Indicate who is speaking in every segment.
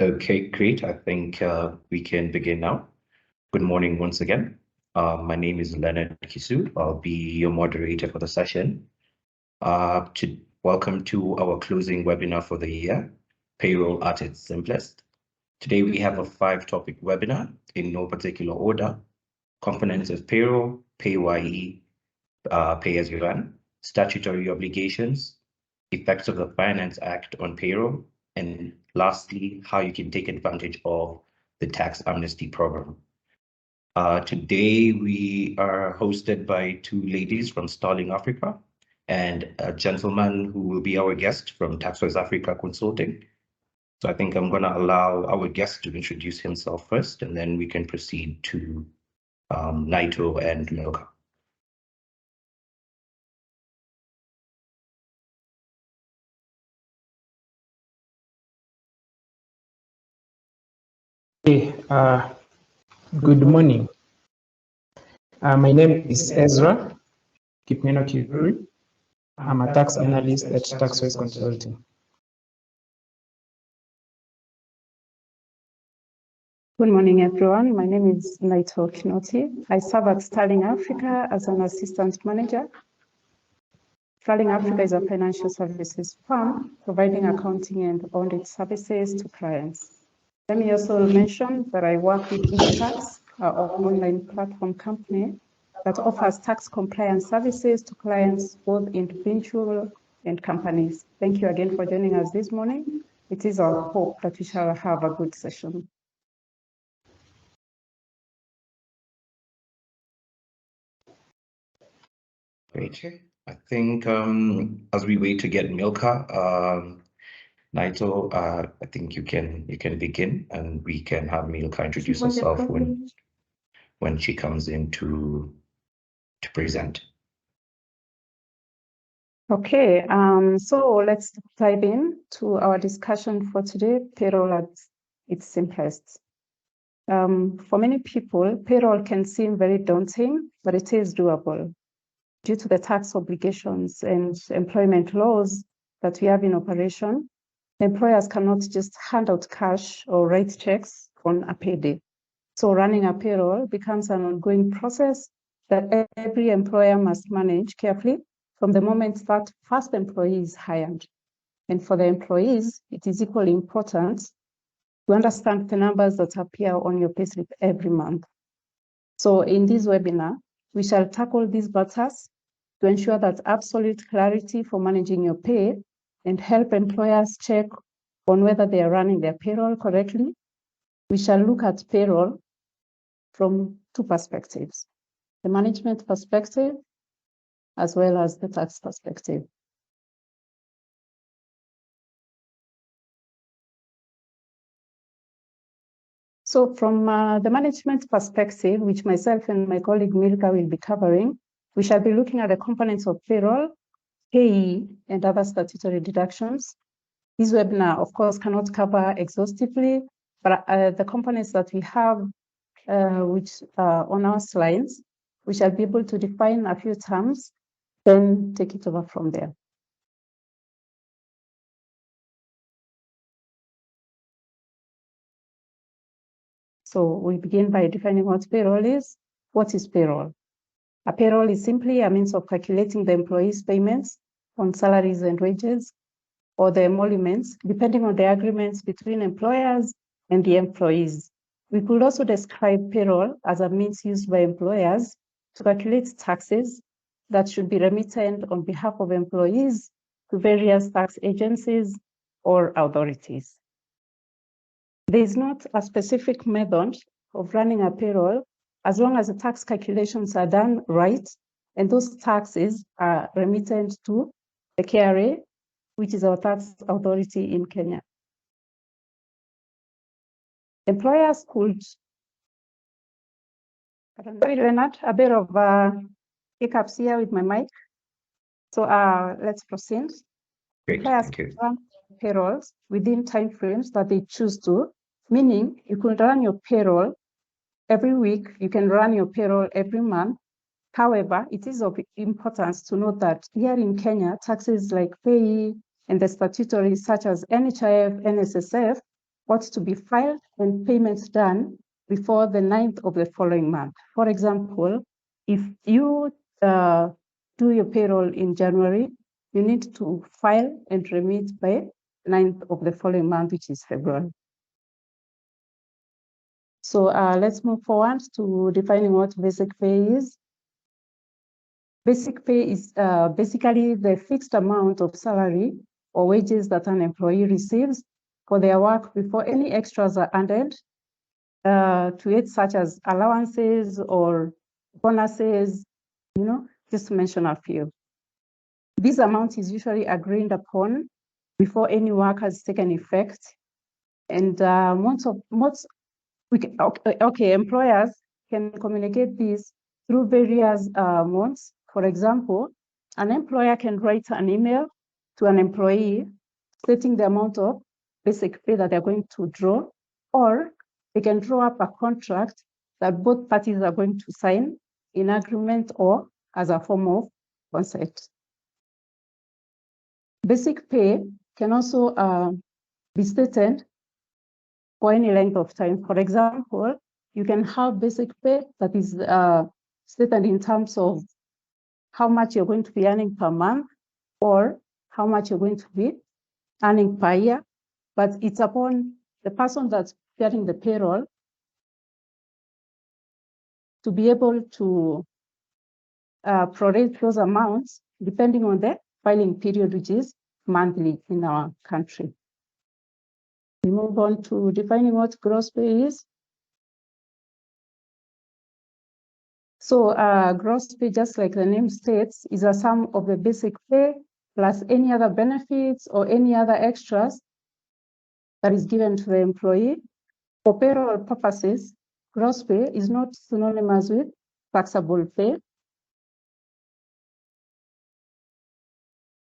Speaker 1: Okay, great. I think we can begin now. Good morning once again. My name is Leonard Kisu. I'll be your moderator for the session. Welcome to our closing webinar for the year, Payroll at its simplest. Today we have a 5-topic webinar in no particular order: components of payroll, PAYE, pay as you earn, statutory obligations, effects of the Finance Act on payroll, and lastly, how you can take advantage of the tax amnesty program. Today, we are hosted by 2 ladies from Starling Africa and a gentleman who will be our guest from Taxwise Africa Consulting. So I think I'm going to allow our guest to introduce himself first, and then we can proceed to Naito and Milkah.
Speaker 2: Hey, good morning. My name is Ezra Kirui. I'm a tax analyst at Taxwise Consulting.
Speaker 3: Good morning, everyone. My name is Naito Kinoti. I serve at Starling Africa as an assistant manager. Starling Africa is a financial services firm providing accounting and audit services to clients. Let me also mention that I work with EasyTax, our online platform company that offers tax compliance services to clients, both individual and companies. Thank you again for joining us this morning. It is our hope that we shall have a good session.
Speaker 1: Great. I think as we wait to get Milkah, Naito, I think you can begin, and we can have Milkah introduce herself when she comes in to present.
Speaker 3: Okay, so let's dive in to our discussion for today, payroll at its simplest. For many people, payroll can seem very daunting, but it is doable. Due to the tax obligations and employment laws that we have in operation, employers cannot just hand out cash or write checks on a payday. So running a payroll becomes an ongoing process that every employer must manage carefully from the moment that first employee is hired. And for the employees, it is equally important to understand the numbers that appear on your payslip every month. So in this webinar, we shall tackle these matters to ensure that absolute clarity for managing your pay and help employers check on whether they are running their payroll correctly. We shall look at payroll from 2 perspectives: the management perspective as well as the tax perspective. So from the management perspective, which myself and my colleague Milkah will be covering, we shall be looking at the components of payroll, payee, and other statutory deductions. This webinar, of course, cannot cover exhaustively, but the components that we have, which are on our slides, we shall be able to define a few terms, then take it over from there. So we begin by defining what payroll is. What is payroll? A payroll is simply a means of calculating the employee's payments on salaries and wages, or the emoluments, depending on the agreements between employers and the employees. We could also describe payroll as a means used by employers to calculate taxes that should be remitted on behalf of employees to various tax agencies or authorities. There is not a specific method of running a payroll as long as the tax calculations are done right and those taxes are remitted to the KRA, which is our tax authority in Kenya. Employers could, sorry, Leonard, a bit of hiccups here with my mic. So let's proceed.
Speaker 1: Great,
Speaker 3: Employers could run payrolls within timeframes that they choose to, meaning you could run your payroll every week, you can run your payroll every month. However, it is of importance to note that here in Kenya, taxes like payee and the statutory such as NHIF, NSSF what's to be filed, and payments done before the 9th of the following month. For example, if you do your payroll in January, you need to file and remit by 9th of the following month, which is February. So let's move forward to defining what basic pay is. Basic pay is basically the fixed amount of salary or wages that an employee receives for their work before any extras are added to it, such as allowances or bonuses, just to mention a few. This amount is usually agreed upon before any work has taken effect. And employers can communicate this through various modes. For example, an employer can write an email to an employee stating the amount of basic pay that they're going to draw, or they can draw up a contract that both parties are going to sign in agreement or as a form of consent. Basic pay can also be stated for any length of time. For example, you can have basic pay that is stated in terms of how much you're going to be earning per month or how much you're going to be earning per year, but it's upon the person that's getting the payroll to be able to prorate those amounts depending on the filing period, which is monthly in our country. We move on to defining what gross pay is. So gross pay, just like the name states, is a sum of the basic pay plus any other benefits or any other extras that is given to the employee. For payroll purposes, gross pay is not synonymous with taxable pay.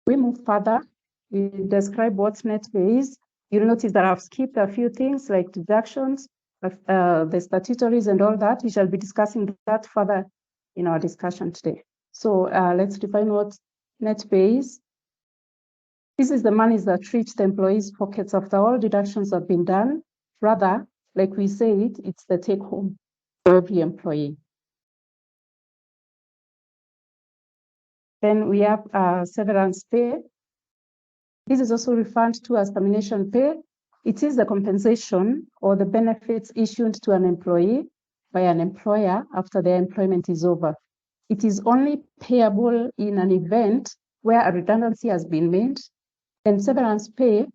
Speaker 3: We move further, we describe what net pay is. You'll notice that I've skipped a few things like deductions, the statutories and all that. We shall be discussing that further in our discussion today. So let's define what net pay is. This is the monies that reach the employee's pockets after all deductions have been done. Rather, like we said, it's the take home for every employee. Then we have severance pay. This is also referred to as termination pay. It is the compensation or the benefits issued to an employee by an employer after their employment is over. It is only payable in an event where a redundancy has been made, and severance pay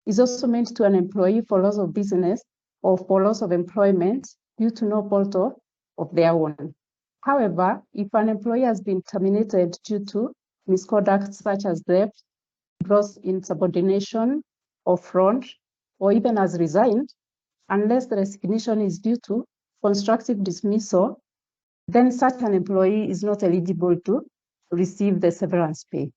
Speaker 3: is also meant to an employee for loss of business or for loss of employment due to no fault of their own. However, if an employee has been terminated due to misconduct such as debt, gross insubordination, or fraud, or even has resigned, unless the resignation is due to constructive dismissal, then such an employee is not eligible to receive the severance pay.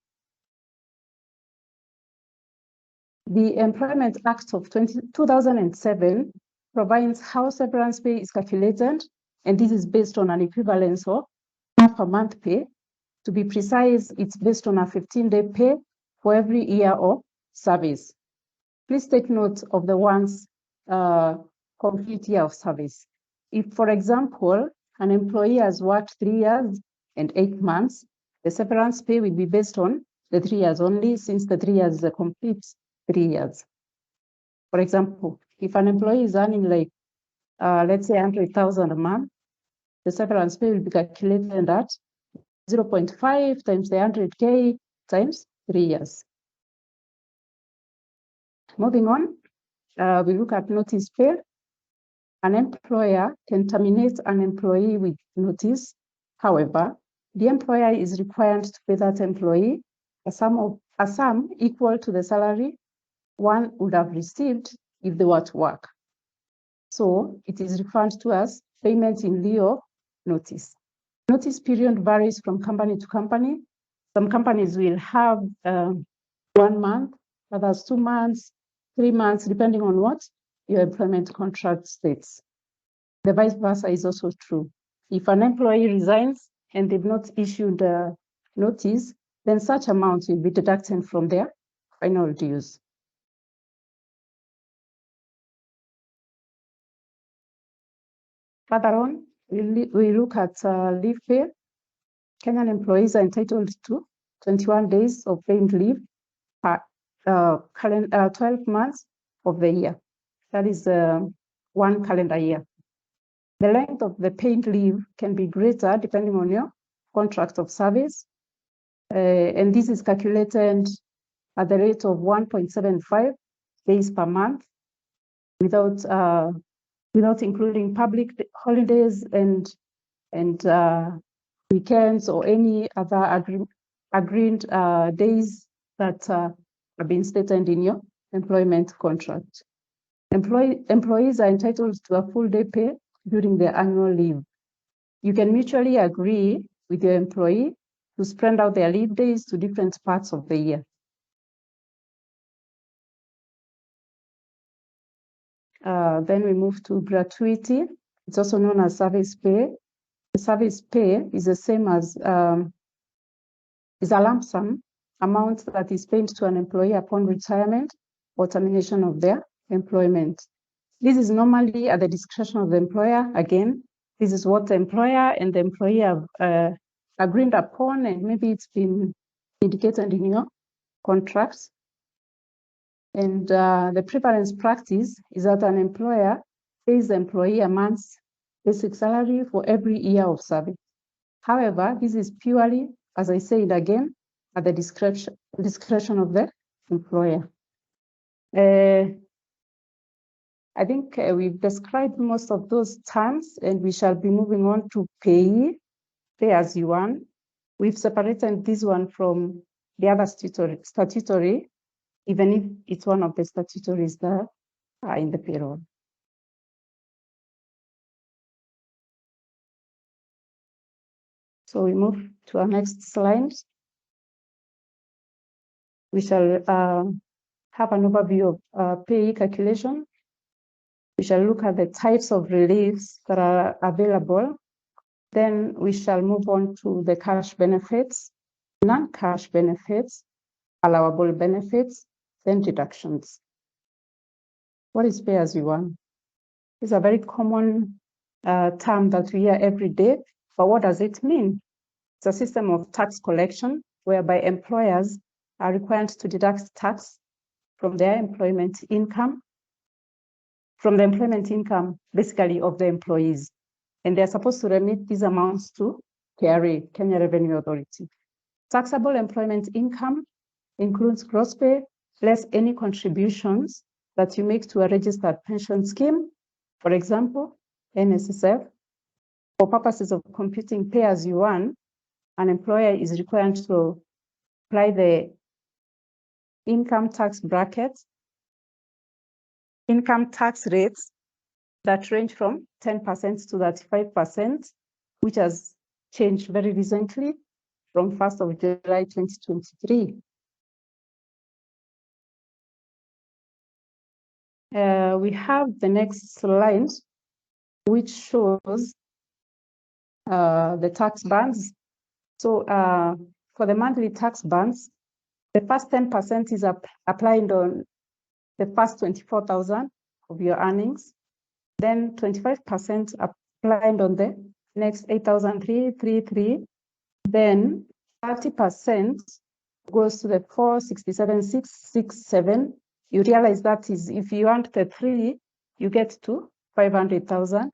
Speaker 3: The Employment Act of 2007 provides how severance pay is calculated, and this is based on an equivalence of half a month pay. To be precise, it's based on a 15-day pay for every year of service. Please take note of the one's complete year of service. If, for example, an employee has worked 3 years and 8 months, the severance pay will be based on the 3 years only, since the 3 years is a complete 3 years. For example, if an employee is earning like, let's say 100,000 a month, the severance pay will be calculated at 0.5 times the 100K times 3 years. Moving on, we look at notice pay. An employer can terminate an employee with notice. However, the employer is required to pay that employee a sum equal to the salary one would have received if they were to work. So it is referred to as payment in lieu of notice. Notice period varies from company to company. Some companies will have 1 month, others 2 months, 3 months, depending on what your employment contract states. The vice versa is also true. If an employee resigns and they've not issued a notice, then such amounts will be deducted from their final dues. Further on, we look at leave pay. Kenyan employees are entitled to 21 days of paid leave per 12 months of the year. That is 1 calendar year. The length of the paid leave can be greater depending on your contract of service. And this is calculated at the rate of 1.75 days per month without including public holidays and weekends or any other agreed days that have been stated in your employment contract. Employees are entitled to a full day pay during their annual leave. You can mutually agree with your employee to spread out their leave days to different parts of the year. Then we move to gratuity. It's also known as service pay. The service pay is the same as is a lump sum amount that is paid to an employee upon retirement or termination of their employment. This is normally at the discretion of the employer. Again, this is what the employer and the employee have agreed upon, and maybe it's been indicated in your contracts. And the preference practice is that an employer pays the employee a month's basic salary for every year of service. However, this is purely, as I said again, at the discretion of the employer. I think we've described most of those terms, and we shall be moving on to pay as you earn. We've separated this one from the other statutory, even if it's one of the statutories that are in the payroll. So we move to our next slide. We shall have an overview of pay calculation. We shall look at the types of reliefs that are available. Then we shall move on to the cash benefits, non-cash benefits, allowable benefits, then deductions. What is pay as you earn? It's a very common term that we hear every day, but what does it mean? It's a system of tax collection whereby employers are required to deduct tax from their employment income, basically of the employees. And they're supposed to remit these amounts to KRA, Kenya Revenue Authority. Taxable employment income includes gross pay, less any contributions that you make to a registered pension scheme, for example, NSSF. For purposes of computing pay as you earn, an employer is required to apply the income tax bracket, income tax rates that range from 10% to 35%, which has changed very recently from 1st of July 2023. We have the next slide, which shows the tax bands. So for the monthly tax bands, the first 10% is applied on the first 24,000 of your earnings. Then 25% applied on the next 8,333. Then 30% goes to the 467,667. You realize that is if you earned the 3, you get to 500,000.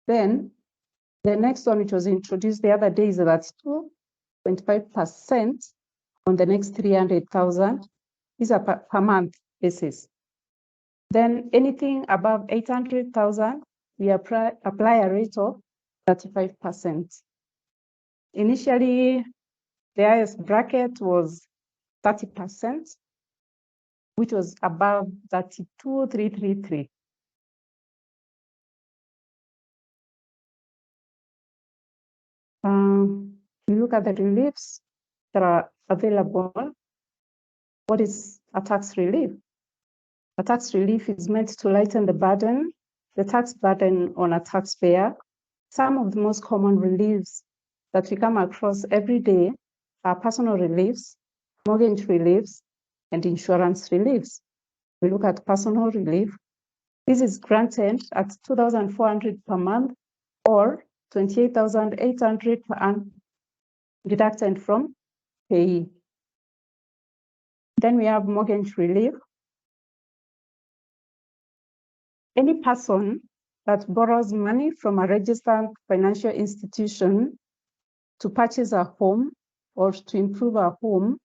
Speaker 3: Then the next one, which was introduced the other day, is that 2.5% on the next 300,000. These are per month basis. Then anything above 800,000, we apply a rate of 35%. Initially, the highest bracket was 30%, which was above 32,333. We look at the reliefs that are available. What is a tax relief? A tax relief is meant to lighten the tax burden on a taxpayer. Some of the most common reliefs that we come across every day are personal reliefs, mortgage reliefs, and insurance reliefs. We look at personal relief. This is granted at 2,400 per month or 28,800 per annum, deducted from payee. Then we have mortgage relief. Any person that borrows money from a registered financial institution to purchase a home or to improve a home,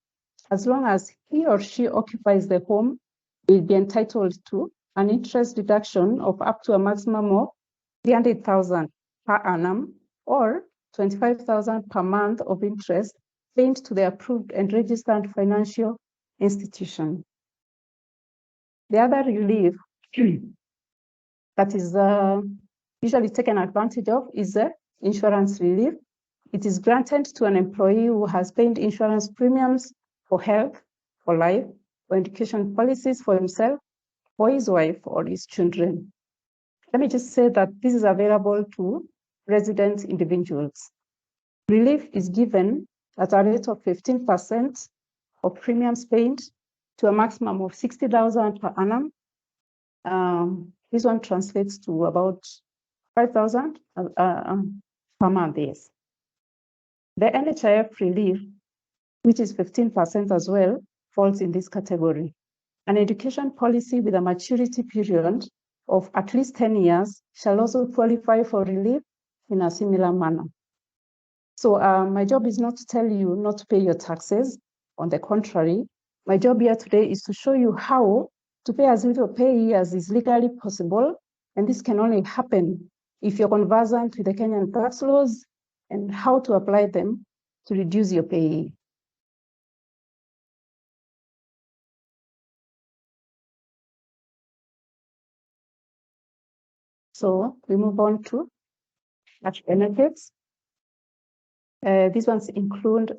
Speaker 3: as long as he or she occupies the home, will be entitled to an interest deduction of up to a maximum of 300,000 per annum or 25,000 per month of interest paid to the approved and registered financial institution. The other relief that is usually taken advantage of is the insurance relief. It is granted to an employee who has paid insurance premiums for health, for life, for education policies for himself, for his wife, or his children. Let me just say that this is available to resident individuals. Relief is given at a rate of 15% of premiums paid to a maximum of 60,000 per annum. This one translates to about 5,000 per month, yes. The NHIF relief, which is 15% as well, falls in this category. An education policy with a maturity period of at least 10 years shall also qualify for relief in a similar manner. So my job is not to tell you not to pay your taxes. On the contrary, my job here today is to show you how to pay as little payee as is legally possible. And this can only happen if you're conversant with the Kenyan tax laws and how to apply them to reduce your payee. So we move on to tax benefits. These ones include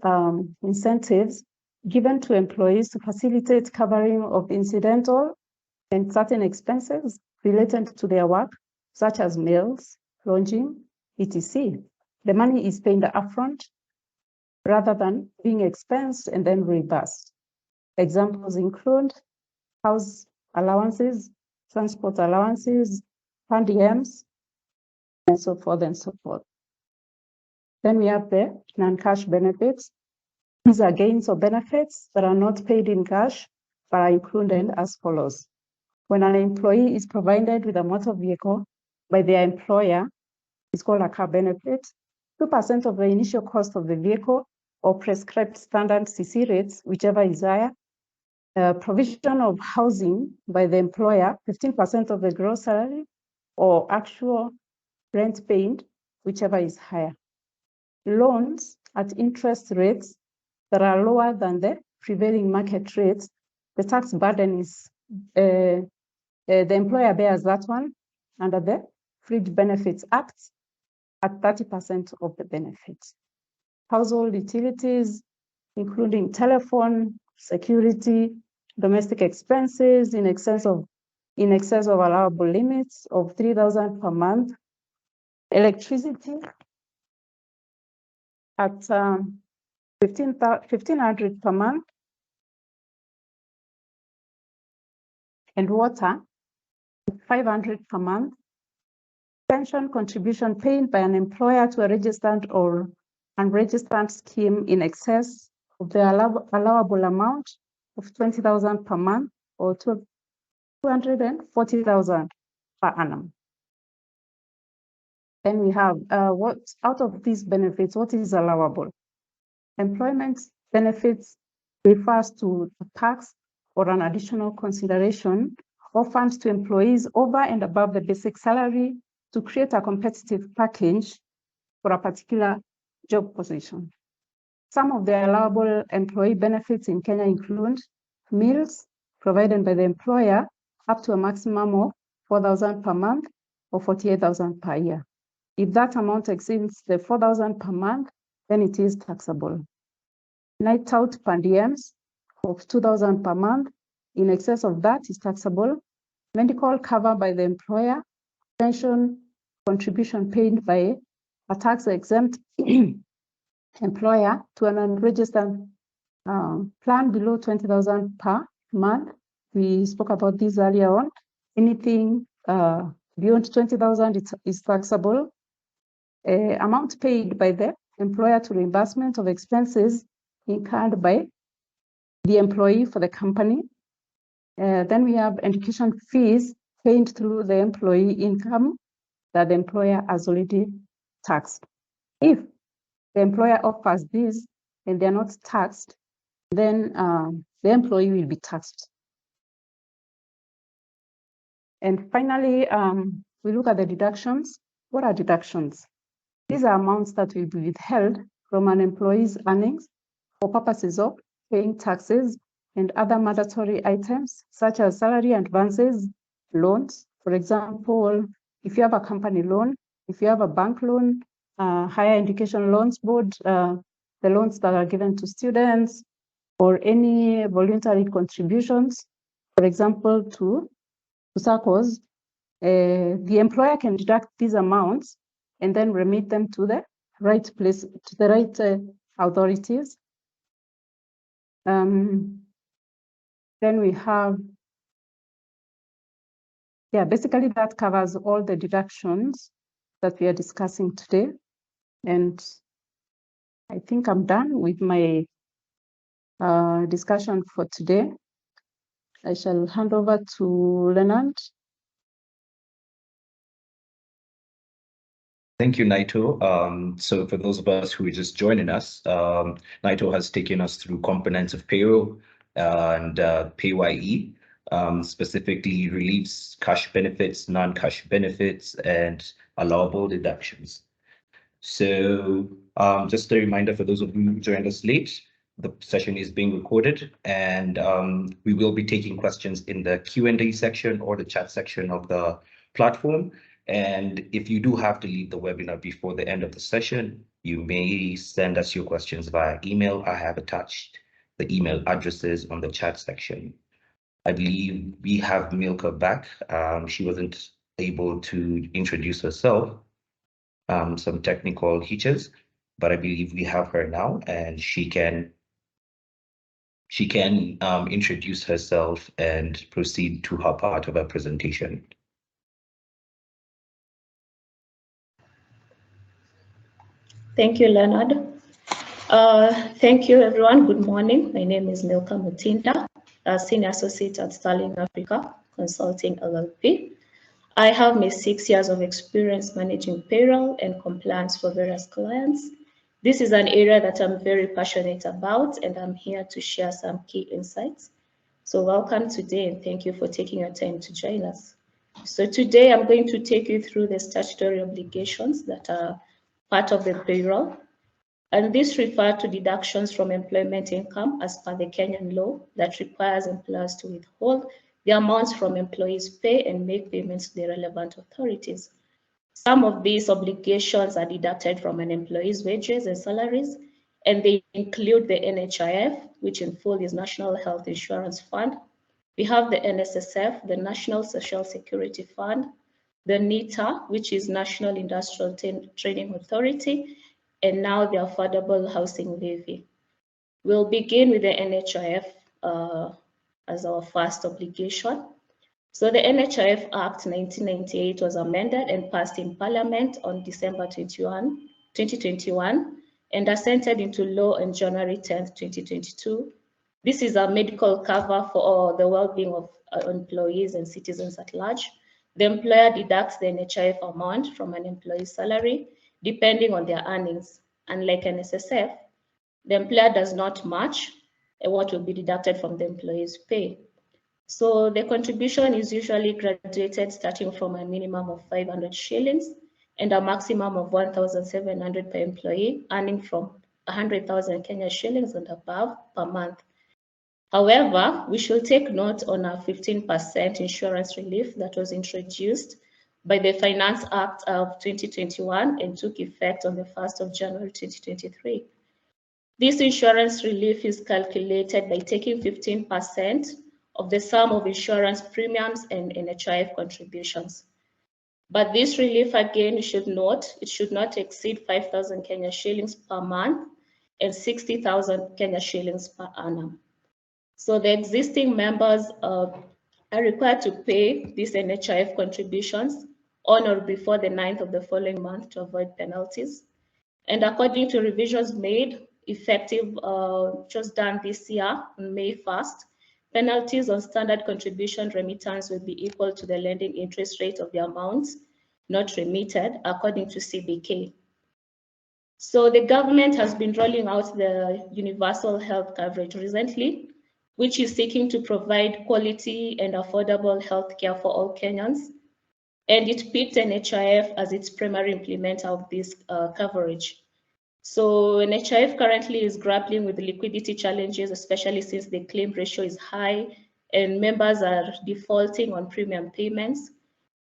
Speaker 3: incentives given to employees to facilitate covering of incidental and certain expenses related to their work, such as meals, lodging, etc. The money is paid upfront rather than being expensed and then reimbursed. Examples include house allowances, transport allowances, per diems, and so forth and so forth. Then we have the non-cash benefits. These are gains or benefits that are not paid in cash, but are included as follows. When an employee is provided with a motor vehicle by their employer, it's called a car benefit. 2% of the initial cost of the vehicle or prescribed standard CC rates, whichever is higher. Provision of housing by the employer, 15% of the gross salary, or actual rent paid, whichever is higher. Loans at interest rates that are lower than the prevailing market rates. The tax burden is, the employer bears that one under the Fringe Benefits Act at 30% of the benefits. Household utilities, including telephone, security, domestic expenses in excess of allowable limits of 3,000 per month. Electricity at 1,500 per month, and water 500 per month. Pension contribution paid by an employer to a registered or unregistered scheme in excess of the allowable amount of 20,000 per month or 240,000 per annum. Then we have what out of these benefits, what is allowable? Employment benefits refers to a tax or an additional consideration offered to employees over and above the basic salary to create a competitive package for a particular job position. Some of the allowable employee benefits in Kenya include meals provided by the employer up to a maximum of 4,000 per month or 48,000 per year. If that amount exceeds the 4,000 per month, then it is taxable. Night out per diems of 2,000 per month, in excess of that is taxable. Medical cover by the employer, pension contribution paid by a tax-exempt employer to an unregistered plan below 20,000 per month. We spoke about this earlier on. Anything beyond 20,000 is taxable. Amount paid by the employer to reimbursement of expenses incurred by the employee for the company. Then we have education fees paid through the employee income that the employer has already taxed. If the employer offers this and they're not taxed, then the employee will be taxed. And finally, we look at the deductions. What are deductions? These are amounts that will be withheld from an employee's earnings for purposes of paying taxes and other mandatory items, such as salary advances, loans. For example, if you have a company loan, if you have a bank loan, higher education loans board, the loans that are given to students, or any voluntary contributions, for example, to SACCOs, the employer can deduct these amounts and then remit them to the right place, to the right authorities. Then we have, basically that covers all the deductions that we are discussing today. And I think I'm done with my discussion for today. I shall hand over to Leonard.
Speaker 1: Thank you, Naito. So for those of us who are just joining us, Naito has taken us through components of payroll and PAYE, specifically reliefs, cash benefits, non-cash benefits, and allowable deductions. So just a reminder for those of you who joined us late, the session is being recorded, and we will be taking questions in the Q&A section or the chat section of the platform. And if you do have to leave the webinar before the end of the session, you may send us your questions via email. I have attached the email addresses on the chat section. I believe we have Milkah back. She wasn't able to introduce herself, some technical hitches, but I believe we have her now, and she can introduce herself and proceed to her part of her presentation.
Speaker 4: Thank you, Leonard. Thank you, everyone. Good morning. My name is Milkah Mutinda, a Senior Associate at Sterling Africa Consulting LLP. I have my 6 years of experience managing payroll and compliance for various clients. This is an area that I'm very passionate about, and I'm here to share some key insights. So welcome today, and thank you for taking your time to join us. So today I'm going to take you through the statutory obligations that are part of the payroll. And this refers to deductions from employment income as per the Kenyan law that requires employers to withhold the amounts from employees' pay and make payments to the relevant authorities. Some of these obligations are deducted from an employee's wages and salaries, and they include the NHIF, which in full is National Health Insurance Fund. We have the NSSF, the National Social Security Fund, the NITA, which is National Industrial Training Authority, and now the Affordable Housing Levy. We'll begin with the NHIF as our first obligation. So the NHIF Act 1998 was amended and passed in Parliament on December 2021, and assented into law on January 10th, 2022. This is a medical cover for the well-being of employees and citizens at large. The employer deducts the NHIF amount from an employee's salary, depending on their earnings. Unlike an SSF, the employer does not match what will be deducted from the employee's pay. So the contribution is usually graduated starting from a minimum of 500 shillings and a maximum of 1,700 per employee, earning from 100,000 Kenya shillings and above per month. However, we should take note on a 15% insurance relief that was introduced by the Finance Act of 2021 and took effect on the 1st of January 2023. This insurance relief is calculated by taking 15% of the sum of insurance premiums and NHIF contributions. But this relief, again, you should note, it should not exceed 5,000 Kenya shillings per month and 60,000 Kenya shillings per annum. So the existing members are required to pay these NHIF contributions on or before the 9th of the following month to avoid penalties. And according to revisions made effective just done this year on May 1st, penalties on standard contribution remittance will be equal to the lending interest rate of the amounts not remitted according to CBK. So the government has been rolling out the universal health coverage recently, which is seeking to provide quality and affordable health care for all Kenyans. And it picked NHIF as its primary implementer of this coverage. So NHIF currently is grappling with liquidity challenges, especially since the claim ratio is high and members are defaulting on premium payments.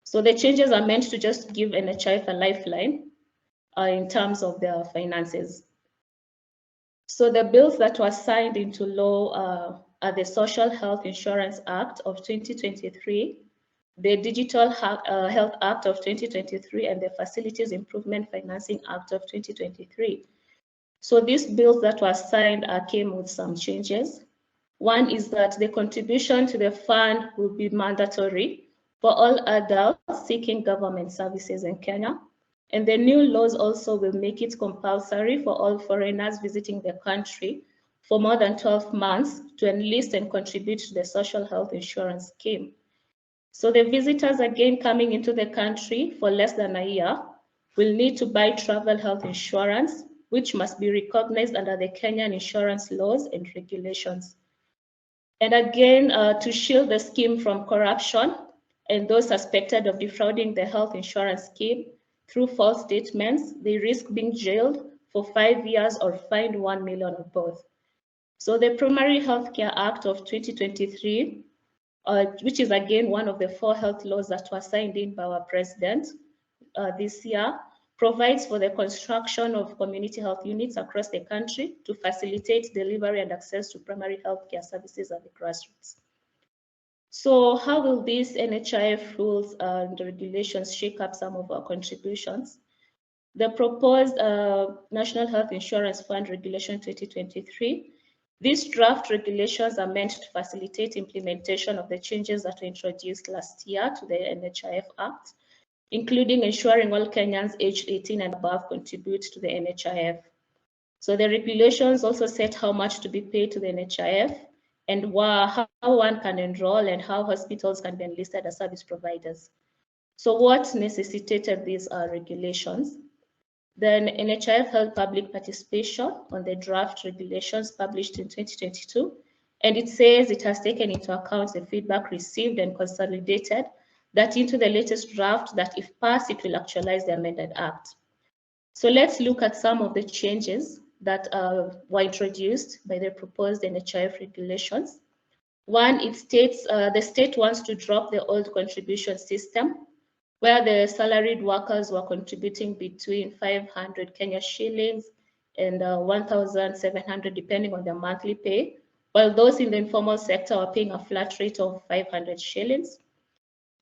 Speaker 4: So the changes are meant to just give NHIF a lifeline in terms of their finances. So the bills that were signed into law are the Social Health Insurance Act of 2023, the Digital Health Act of 2023, and the Facilities Improvement Financing Act of 2023. So these bills that were signed came with some changes. One is that the contribution to the fund will be mandatory for all adults seeking government services in Kenya. And the new laws also will make it compulsory for all foreigners visiting the country for more than 12 months to enlist and contribute to the social health insurance scheme. So the visitors again coming into the country for less than a year will need to buy travel health insurance, which must be recognized under the Kenyan insurance laws and regulations. And again, to shield the scheme from corruption and those suspected of defrauding the health insurance scheme through false statements, they risk being jailed for 5 years or fined 1 million or both. So the Primary Healthcare Act of 2023, which is again one of the 4 health laws that were signed in by our president this year, provides for the construction of community health units across the country to facilitate delivery and access to primary healthcare services at the grassroots. So how will these NHIF rules and regulations shake up some of our contributions? The proposed National Health Insurance Fund Regulation 2023, these draft regulations are meant to facilitate implementation of the changes that were introduced last year to the NHIF Act, including ensuring all Kenyans aged 18 and above contribute to the NHIF. So the regulations also set how much to be paid to the NHIF and how one can enroll and how hospitals can be enlisted as service providers. So what necessitated these regulations? Then NHIF held public participation on the draft regulations published in 2022, and it says it has taken into account the feedback received and consolidated that into the latest draft that if passed, it will actualize the amended act. So let's look at some of the changes that were introduced by the proposed NHIF regulations. One, it states the state wants to drop the old contribution system where the salaried workers were contributing between 500 Kenya shillings and 1,700 depending on their monthly pay, while those in the informal sector are paying a flat rate of 500 shillings.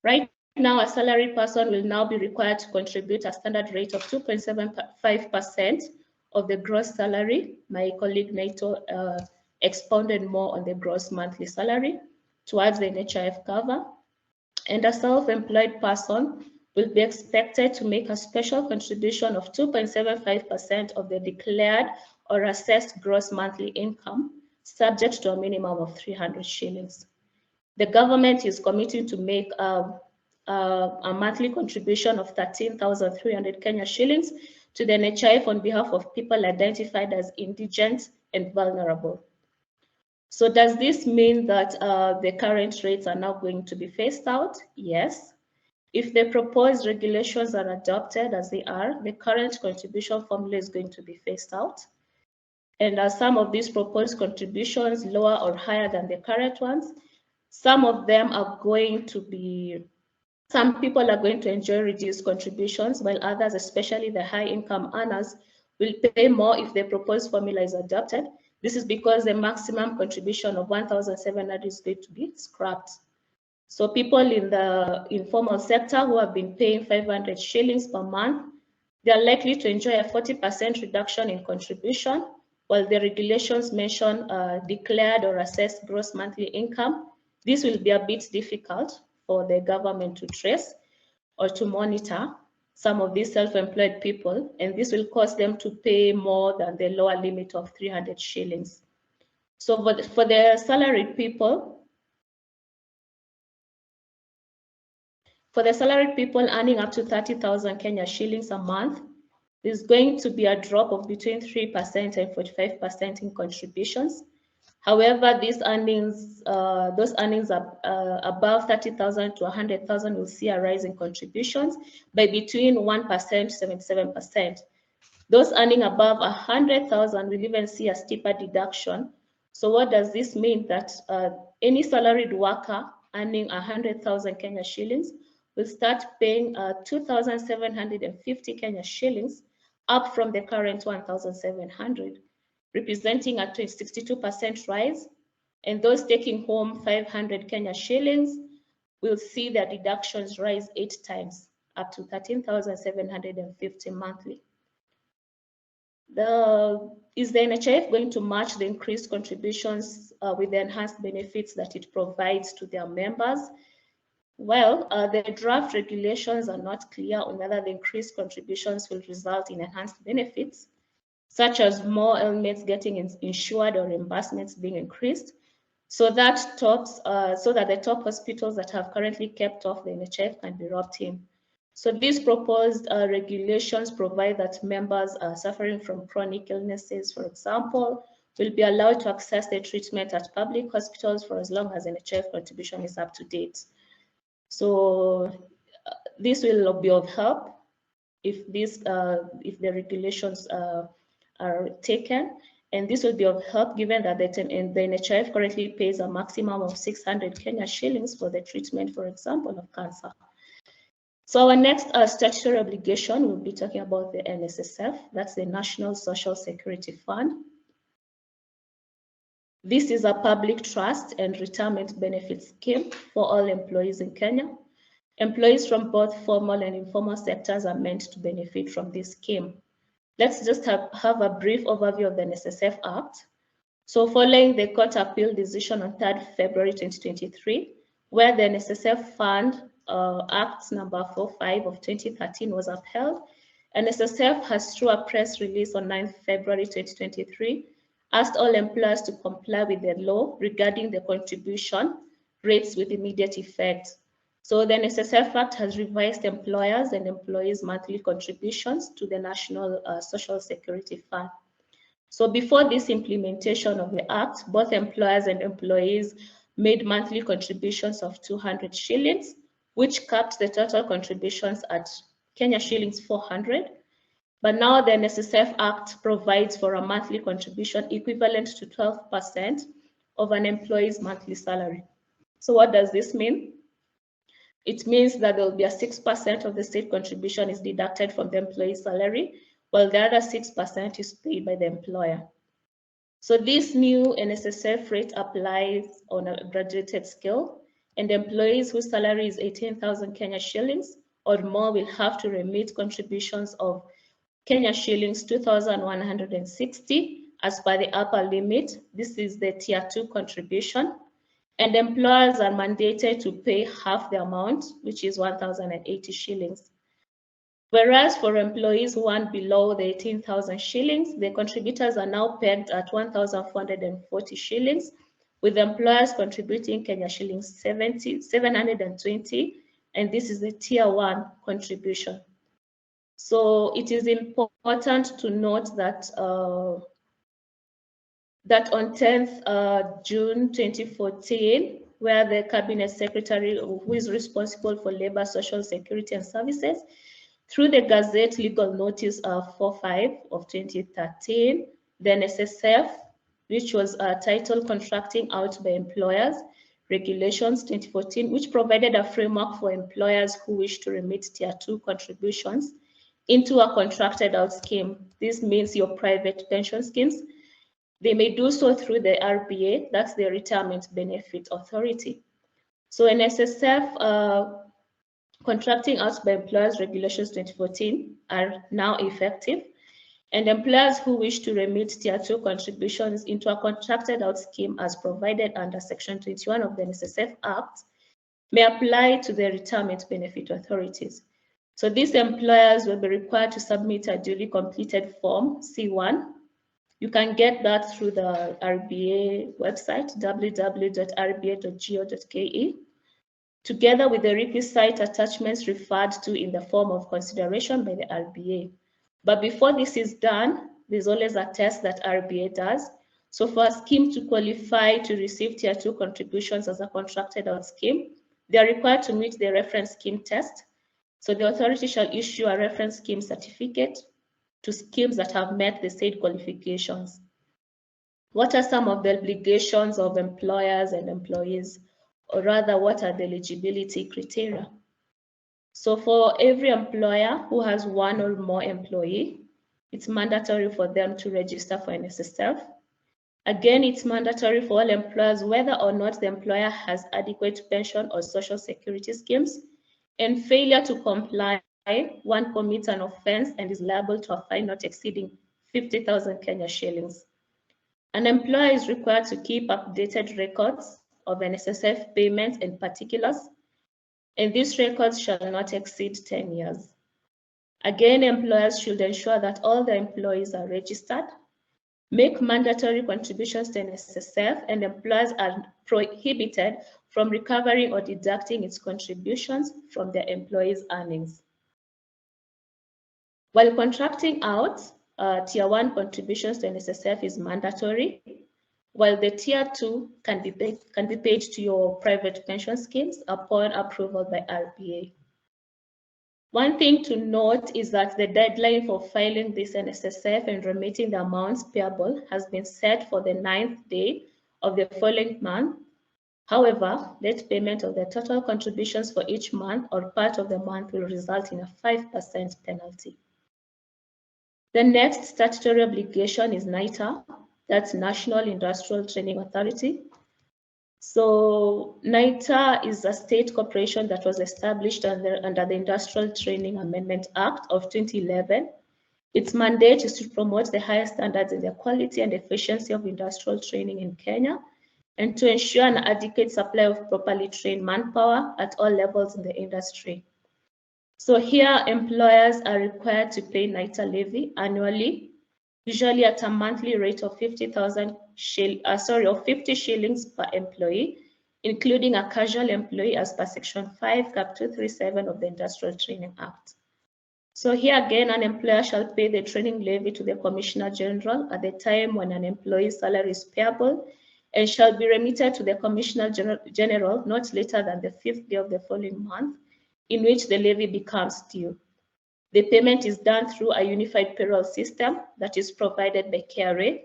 Speaker 4: Right now, a salaried person will now be required to contribute a standard rate of 2.75% of the gross salary. My colleague Naito expounded more on the gross monthly salary towards the NHIF cover. And a self-employed person will be expected to make a special contribution of 2.75% of the declared or assessed gross monthly income, subject to a minimum of 300 shillings. The government is committing to make a monthly contribution of 13,300 Kenya shillings to the NHIF on behalf of people identified as indigent and vulnerable. So does this mean that the current rates are now going to be phased out? Yes. If the proposed regulations are adopted as they are, the current contribution formula is going to be phased out. And as some of these proposed contributions lower or higher than the current ones, some of them are going to be, some people are going to enjoy reduced contributions, while others, especially the high income earners, will pay more if the proposed formula is adopted. This is because the maximum contribution of 1,700 is going to be scrapped. So people in the informal sector who have been paying 500 shillings per month, they are likely to enjoy a 40% reduction in contribution, while the regulations mention declared or assessed gross monthly income, This will be a bit difficult for the government to trace or to monitor some of these self-employed people, and this will cause them to pay more than the lower limit of 300 shillings. So for the salaried people, earning up to 30,000 Kenya shillings a month, there's going to be a drop of between 3% and 45% in contributions. However, these earnings, those earnings are above 30,000 to 100,000 will see a rise in contributions by between 1% to 77%. Those earning above 100,000 will even see a steeper deduction. So what does this mean? That any salaried worker earning 100,000 Kenya shillings will start paying 2,750 Kenya shillings, up from the current 1,700, representing a 62% rise. And those taking home 500 Kenya shillings will see their deductions rise 8 times, up to 13,750 monthly. Is the NHIF going to match the increased contributions with the enhanced benefits that it provides to their members? Well, the draft regulations are not clear on whether the increased contributions will result in enhanced benefits, such as more helmets getting insured or reimbursements being increased, so that the top hospitals that have currently kept off the NHIF can be roped in. So these proposed regulations provide that members suffering from chronic illnesses, for example, will be allowed to access their treatment at public hospitals for as long as NHIF contribution is up to date. So this will be of help if the regulations are taken, and this will be of help given that the NHIF currently pays a maximum of 600 Kenya shillings for the treatment, for example, of cancer. So our next statutory obligation, we'll be talking about the NSSF, that's the National Social Security Fund. This is a public trust and retirement benefit scheme for all employees in Kenya. Employees from both formal and informal sectors are meant to benefit from this scheme. Let's just have a brief overview of the NSSF Act. So following the court appeal decision on 3rd February 2023, where the NSSF Fund Act number 45 of 2013 was upheld, NSSF has, through a press release on 9th February 2023, asked all employers to comply with the law regarding the contribution rates with immediate effect. So the NSSF Act has revised employers' and employees' monthly contributions to the National Social Security Fund. So before this implementation of the Act, both employers and employees made monthly contributions of 200 shillings, which capped the total contributions at Kenya shillings 400. But now the NSSF Act provides for a monthly contribution equivalent to 12% of an employee's monthly salary. So what does this mean? It means that there will be a 6% of the state contribution is deducted from the employee's salary, while the other 6% is paid by the employer. So this new NSSF rate applies on a graduated scale, and employees whose salary is 18,000 Kenya shillings or more will have to remit contributions of Kenya shillings 2,160 as per the upper limit. This is the tier 2 contribution. And employers are mandated to pay half the amount, which is 1,080 shillings. Whereas for employees who earn below the 18,000 shillings, the contributors are now pegged at 1,440 shillings, with employers contributing Kenya shillings 720, and this is the tier 1 contribution. So it is important to note that that on 10th June 2014, where the Cabinet Secretary, who is responsible for Labor, Social Security and Services, through the Gazette Legal Notice 45 of 2013, the NSSF, which was titled Contracting Out by Employers, Regulations 2014, which provided a framework for employers who wish to remit tier 2 contributions into a contracted out scheme. This means your private pension schemes. They may do so through the RBA, that's the Retirement Benefit Authority. So NSSF Contracting Out by Employers Regulations 2014 are now effective. And employers who wish to remit Tier 2 contributions into a contracted out scheme as provided under Section 21 of the NSSF Act may apply to the retirement benefit authorities. So these employers will be required to submit a duly completed form C1. You can get that through the RBA website, www.rba.go.ke, together with the requisite attachments referred to in the form of consideration by the RBA. But before this is done, there's always a test that RBA does. So for a scheme to qualify to receive Tier 2 contributions as a contracted out scheme, they are required to meet the reference scheme test. So the authority shall issue a reference scheme certificate to schemes that have met the said qualifications. What are some of the obligations of employers and employees, or rather, what are the eligibility criteria? So for every employer who has one or more employee, it's mandatory for them to register for NSSF. Again, it's mandatory for all employers whether or not the employer has adequate pension or social security schemes, and failure to comply, one commits an offense and is liable to a fine not exceeding 50,000 Kenya shillings. An employer is required to keep updated records of NSSF payments and particulars, and these records shall not exceed 10 years. Again, employers should ensure that all their employees are registered, make mandatory contributions to NSSF, and employers are prohibited from recovering or deducting its contributions from their employees' earnings. While contracting out, Tier 1 contributions to NSSF is mandatory, while the Tier 2 can be paid to your private pension schemes upon approval by RBA. One thing to note is that the deadline for filing this NSSF and remitting the amounts payable has been set for the 9th day of the following month. However, late payment of the total contributions for each month or part of the month will result in a 5% penalty. The next statutory obligation is NITA, that's National Industrial Training Authority. So NITA is a state corporation that was established under the Industrial Training Amendment Act of 2011. Its mandate is to promote the highest standards in the quality and efficiency of industrial training in Kenya, and to ensure an adequate supply of properly trained manpower at all levels in the industry. So here, employers are required to pay NITA levy annually, usually at a monthly rate of 50 shillings per employee, including a casual employee as per Section 5, Cap 237 of the Industrial Training Act. So here again, an employer shall pay the training levy to the Commissioner General at the time when an employee's salary is payable, and shall be remitted to the Commissioner General not later than the 5th day of the following month in which the levy becomes due. The payment is done through a unified payroll system that is provided by KRA,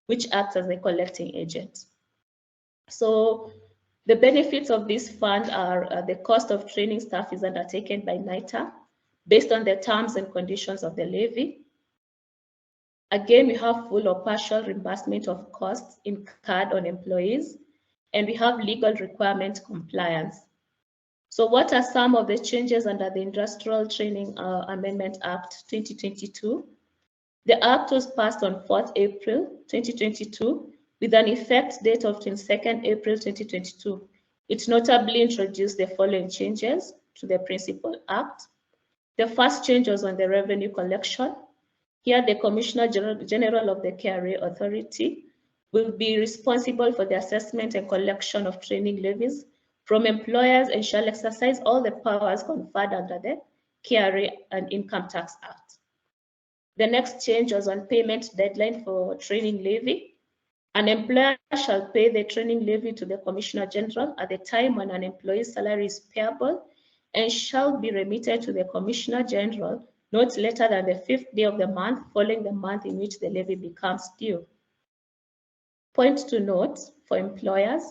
Speaker 4: which acts as a collecting agent. So the benefits of this fund are the cost of training staff is undertaken by NITA based on the terms and conditions of the levy. Again, we have full or partial reimbursement of costs incurred on employees, and we have legal requirement compliance. So what are some of the changes under the Industrial Training Amendment Act 2022? The Act was passed on 4th April 2022 with an effect date of 22nd April 2022. It notably introduced the following changes to the Principal Act. The first change was on the revenue collection. Here, the Commissioner General of the KRA Authority will be responsible for the assessment and collection of training levies from employers and shall exercise all the powers conferred under the KRA and Income Tax Act. The next change was on payment deadline for training levy. An employer shall pay the training levy to the Commissioner General at the time when an employee's salary is payable, and shall be remitted to the Commissioner General not later than the 5th day of the month following the month in which the levy becomes due. Point to note for employers,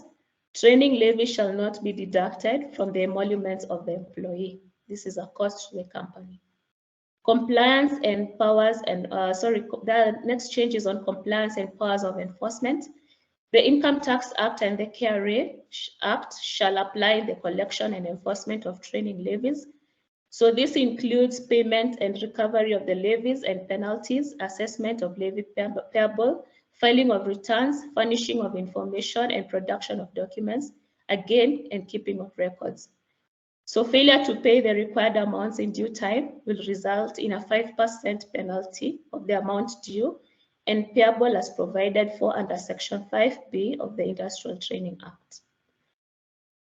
Speaker 4: training levy shall not be deducted from the emoluments of the employee. This is a cost to the company. Compliance and powers and, the next change is on compliance and powers of enforcement. The Income Tax Act and the KRA Act shall apply in the collection and enforcement of training levies. So this includes payment and recovery of the levies and penalties, assessment of levy payable, filing of returns, furnishing of information, and production of documents, again, and keeping of records. So failure to pay the required amounts in due time will result in a 5% penalty of the amount due and payable as provided for under Section 5B of the Industrial Training Act.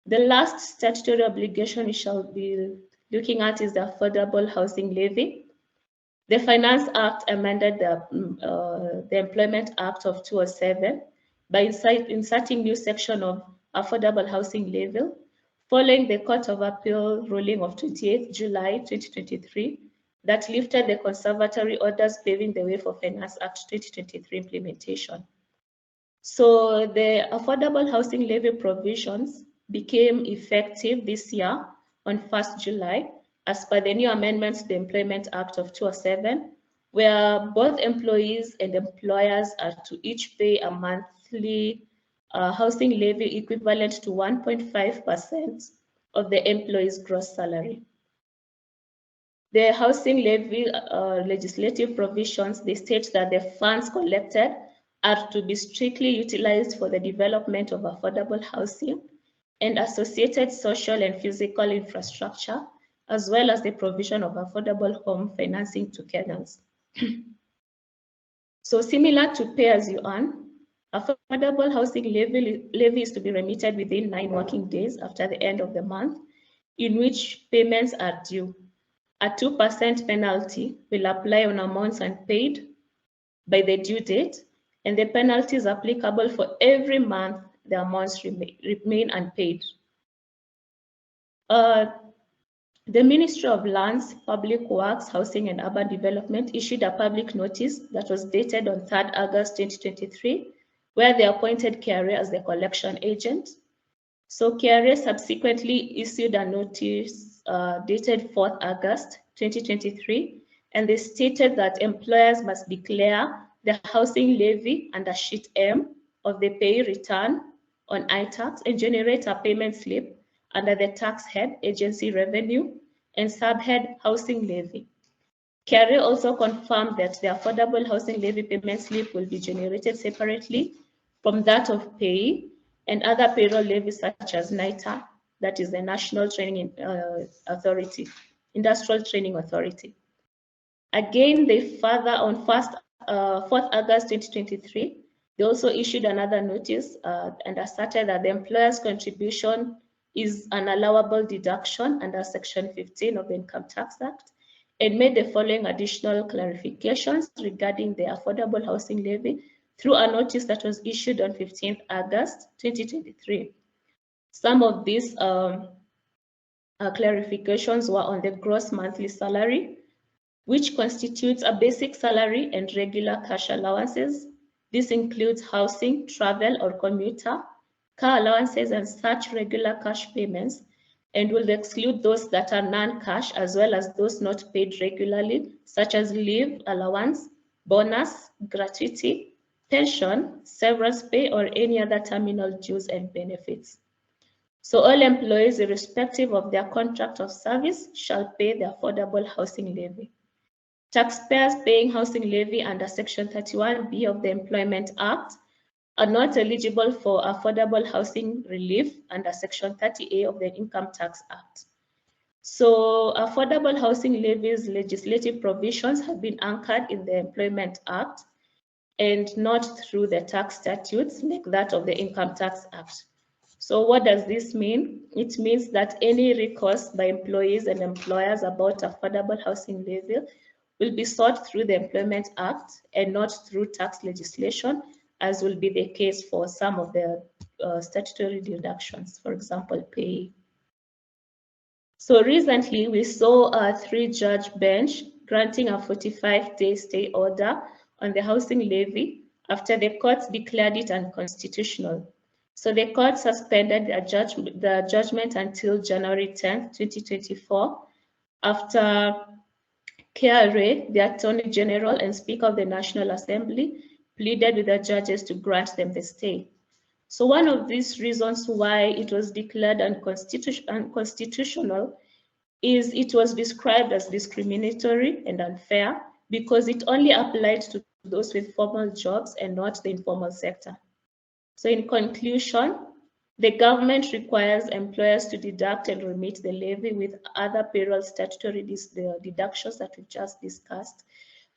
Speaker 4: The last statutory obligation we shall be looking at is the Affordable Housing Levy. The Finance Act amended the Employment Act of 2007 by inserting new section of Affordable Housing Levy, following the Court of Appeal ruling of 28 July 2023 that lifted the conservatory orders, paving the way for Finance Act 2023 implementation. So the Affordable Housing Levy provisions became effective this year on 1st July as per the new amendments to the Employment Act of 2007, where both employees and employers are to each pay a monthly housing levy equivalent to 1.5% of the employee's gross salary. The housing levy legislative provisions, they state that the funds collected are to be strictly utilized for the development of affordable housing and associated social and physical infrastructure, as well as the provision of affordable home financing to Kenyans. So similar to pay as you earn, affordable housing levy is to be remitted within 9 working days after the end of the month in which payments are due. A 2% penalty will apply on amounts unpaid by the due date, and the penalty is applicable for every month the amounts remain unpaid. The Ministry of Lands, Public Works, Housing and Urban Development issued a public notice that was dated on 3rd August 2023, where they appointed KRA as the collection agent. So KRA subsequently issued a notice dated 4th August 2023, and they stated that employers must declare the housing levy under Sheet M of the pay return on iTax and generate a payment slip under the tax head, agency revenue, and subhead housing levy. KRA also confirmed that the affordable housing levy payment slip will be generated separately from that of pay and other payroll levies such as NITA, that is the National Training Authority, Industrial Training Authority. Again, they further on 4th August 2023, they also issued another notice and asserted that the employer's contribution is an allowable deduction under Section 15 of the Income Tax Act, and made the following additional clarifications regarding the affordable housing levy through a notice that was issued on 15th August 2023. Some of these clarifications were on the gross monthly salary, which constitutes a basic salary and regular cash allowances. This includes housing, travel or commuter, car allowances and such regular cash payments, and will exclude those that are non-cash as well as those not paid regularly, such as leave allowance, bonus, gratuity, pension, severance pay, or any other terminal dues and benefits. So all employees, irrespective of their contract of service, shall pay the affordable housing levy. Taxpayers paying housing levy under Section 31B of the Employment Act are not eligible for affordable housing relief under Section 30A of the Income Tax Act. So affordable housing levies legislative provisions have been anchored in the Employment Act and not through the tax statutes like that of the Income Tax Act. So what does this mean? It means that any recourse by employees and employers about affordable housing levy will be sought through the Employment Act and not through tax legislation, as will be the case for some of the statutory deductions, for example, pay. So recently we saw a 3-judge bench granting a 45-day stay order on the housing levy after the courts declared it unconstitutional. So the court suspended the judgment until January 10, 2024, after KRA, the Attorney General and Speaker of the National Assembly pleaded with the judges to grant them the stay. So one of these reasons why it was declared unconstitutional is it was described as discriminatory and unfair because it only applied to those with formal jobs and not the informal sector. So in conclusion, the government requires employers to deduct and remit the levy with other payroll statutory deductions that we just discussed.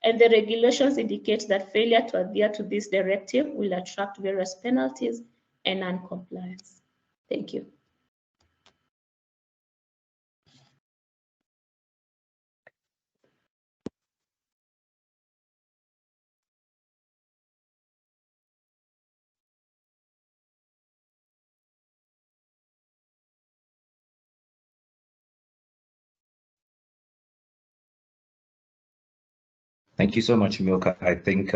Speaker 4: And the regulations indicate that failure to adhere to this directive will attract various penalties and non-compliance. Thank you.
Speaker 1: Thank you so much, Milka. I think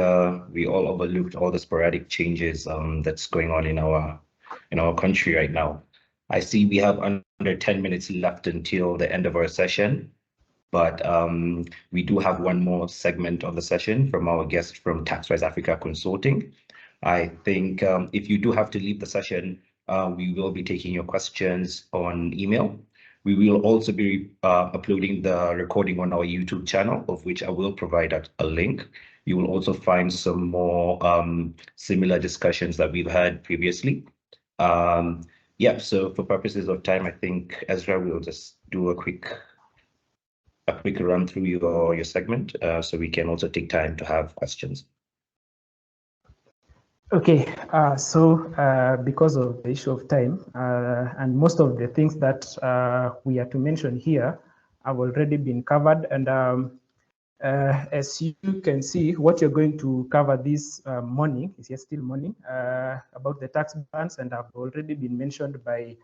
Speaker 1: we all overlooked all the sporadic changes that's going on in our country right now. I see we have under 10 minutes left until the end of our session, but we do have one more segment of the session from our guest from Taxwise Africa Consulting. I think if you do have to leave the session, we will be taking your questions on email. We will also be uploading the recording on our YouTube channel, of which I will provide a link. You will also find some more similar discussions that we've had previously. Yeah, so for purposes of time, I think Ezra will just do a quick run through your segment, so we can also take time to have questions.
Speaker 2: Okay, because of the issue of time, and most of the things that we are to mention here have already been covered, and as you can see, what you're going to cover this morning is still morning about the tax bans, and have already been mentioned by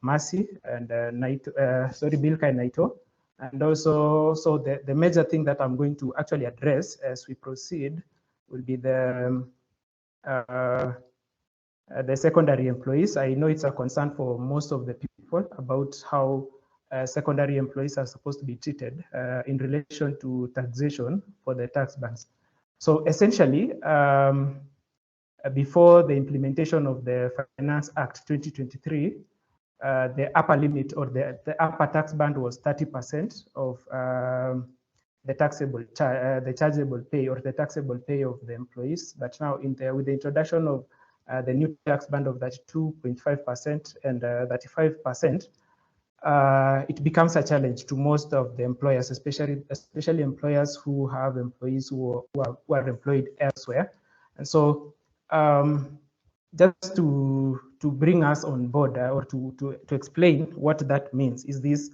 Speaker 2: Mercy and Milkah and Naito. And also, so the major thing that I'm going to actually address as we proceed will be the secondary employees. I know it's a concern for most of the people about how secondary employees are supposed to be treated in relation to taxation for the tax bans. So essentially, before the implementation of the Finance Act 2023, the upper limit or the upper tax band was 30% of the chargeable pay or the taxable pay of the employees. But now with the introduction of the new tax band of 32.5% and 35%, it becomes a challenge to most of the employers, especially employers who have employees who are employed elsewhere. And so just to bring us on board or to explain what that means is this.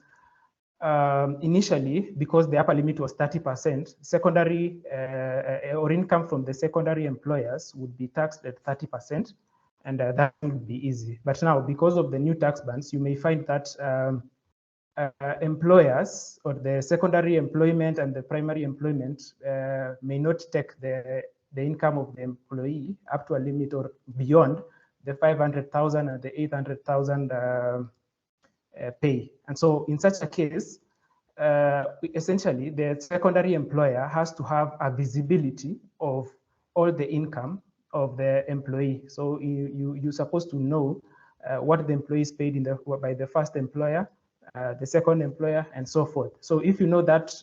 Speaker 2: Initially, because the upper limit was 30%, secondary or income from the secondary employers would be taxed at 30%, and that would be easy. But now, because of the new tax bans, you may find that employers or the secondary employment and the primary employment may not take the income of the employee up to a limit or beyond the 500,000 and the 800,000 pay. And so in such a case, essentially the secondary employer has to have a visibility of all the income of the employee. So you're supposed to know what the employee is paid by the first employer, the second employer, and so forth. So if you know that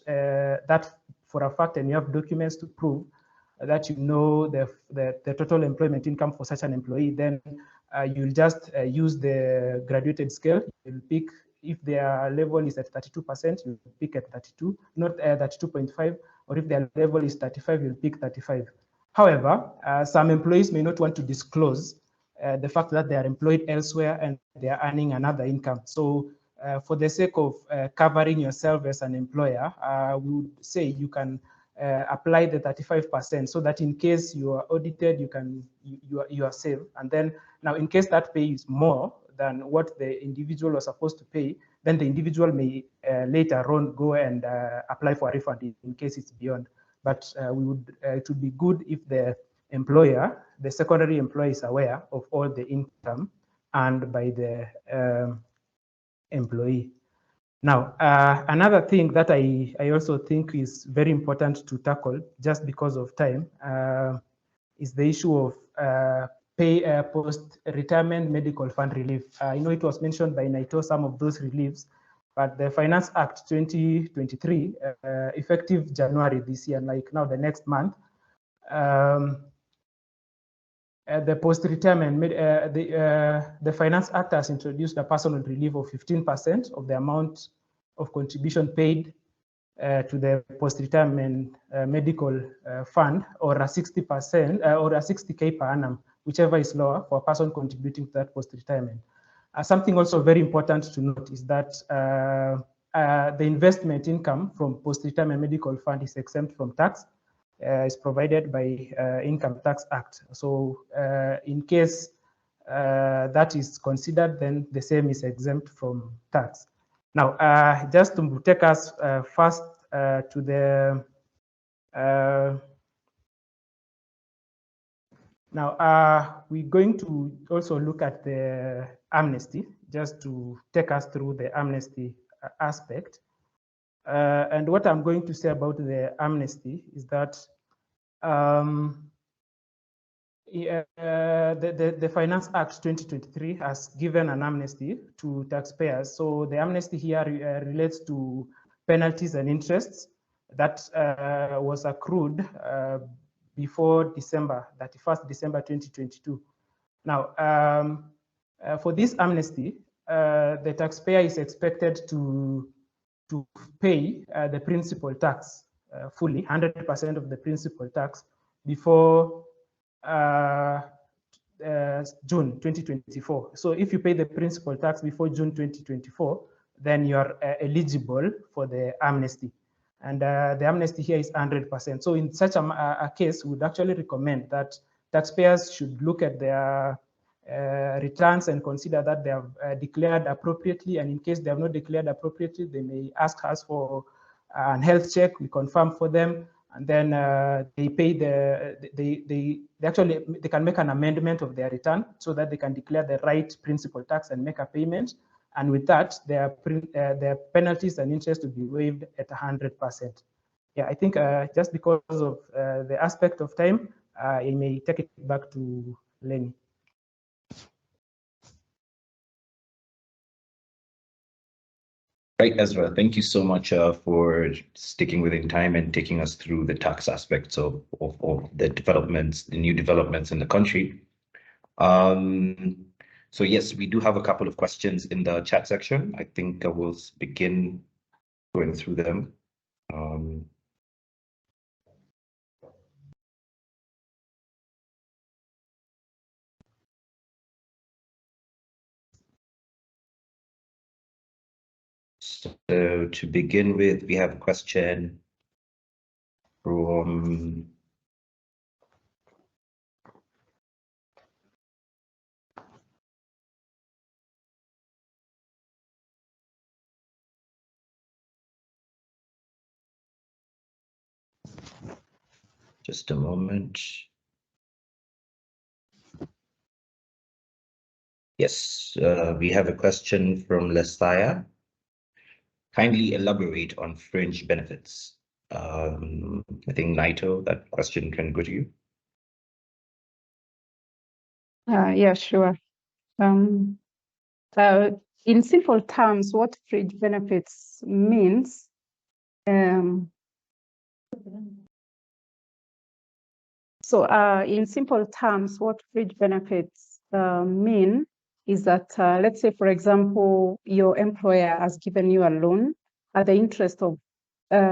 Speaker 2: for a fact, and you have documents to prove that you know the total employment income for such an employee, then you'll just use the graduated scale. You'll pick, if their level is at 32%, you'll pick at 32, not 32.5, or if their level is 35, you'll pick 35. However, some employees may not want to disclose the fact that they are employed elsewhere and they are earning another income. So for the sake of covering yourself as an employer, we would say you can apply the 35% so that in case you are audited, you are safe. And then now, in case that pay is more than what the individual was supposed to pay, then the individual may later on go and apply for a refund in case it's beyond. But it would be good if the employer, the secondary employer, is aware of all the income earned by the employee. Now, another thing that I also think is very important to tackle, just because of time, is the issue of post-retirement medical fund relief. I know it was mentioned by Naito, some of those reliefs But the Finance Act 2023, effective January this year, like now the next month, the post-retirement, the Finance Act has introduced a personal relief of 15% of the amount of contribution paid to the post-retirement medical fund, or a 60% or a 60K per annum, whichever is lower, for a person contributing to that post-retirement. Something also very important to note is that the investment income from post-retirement medical fund is exempt from tax. Is provided by Income Tax Act. So in case that is considered, then the same is exempt from tax. Now, just to take us first to the now we're going to also look at the amnesty, just to take us through the amnesty aspect. And what I'm going to say about the amnesty is that the Finance Act 2023 has given an amnesty to taxpayers. So the amnesty here relates to penalties and interests that was accrued before December 2022. Now, for this amnesty, the taxpayer is expected to pay the principal tax fully, 100% of the principal tax before June 2024. So if you pay the principal tax before June 2024, then you are eligible for the amnesty. And the amnesty here is 100%. So in such a case, we would actually recommend that taxpayers should look at their returns and consider that they have declared appropriately, and in case they have not declared appropriately, they may ask us for a health check. We confirm for them, and then they pay they can make an amendment of their return so that they can declare the right principal tax and make a payment. And with that, their penalties and interest will be waived at 100%. Yeah, I think just because of the aspect of time, I may take it back to Lenny.
Speaker 1: Right, Ezra, thank you so much for sticking within time and taking us through the tax aspects of the developments, the new developments in the country. So yes, we do have a couple of questions in the chat section. I think I will begin going through them. So to begin with, we have a question from just a moment. Yes, we have a question from Lesaya. Kindly elaborate on fringe benefits. I think Naito, that question can go to you.
Speaker 3: Yeah, sure. In simple terms, what fringe benefits means, in simple terms, what fringe benefits mean is that, let's say, for example, your employer has given you a loan at the interest of,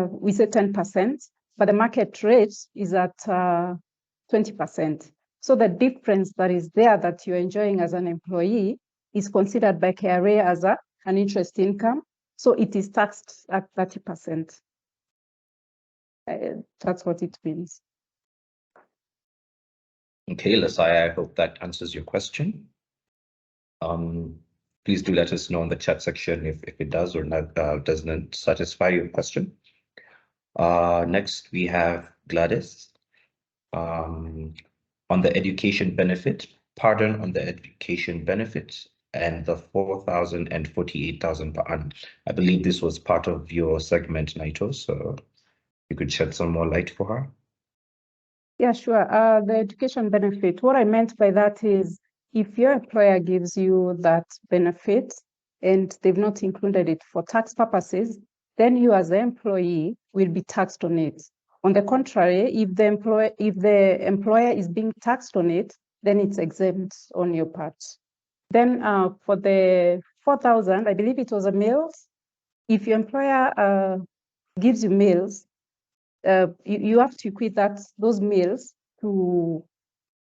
Speaker 3: we say 10%, but the market rate is at 20%. So the difference that is there that you're enjoying as an employee is considered by KRA as an interest income. So it is taxed at 30%. That's what it means.
Speaker 1: Okay, Lesaya, I hope that answers your question. Please do let us know in the chat section if it does or not, doesn't satisfy your question. Next, we have Gladys. On the education benefit, pardon on the education benefits and the 4,000 and 48,000 per annum. I believe this was part of your segment, Naito, so you could shed some more light for her.
Speaker 3: Yeah, sure. The education benefit, what I meant by that is if your employer gives you that benefit, and they've not included it for tax purposes, then you as the employee will be taxed on it. On the contrary, if the employer is being taxed on it, then it's exempt on your part. Then for the 4,000, I believe it was a meals. If your employer gives you meals, you have to equate those meals to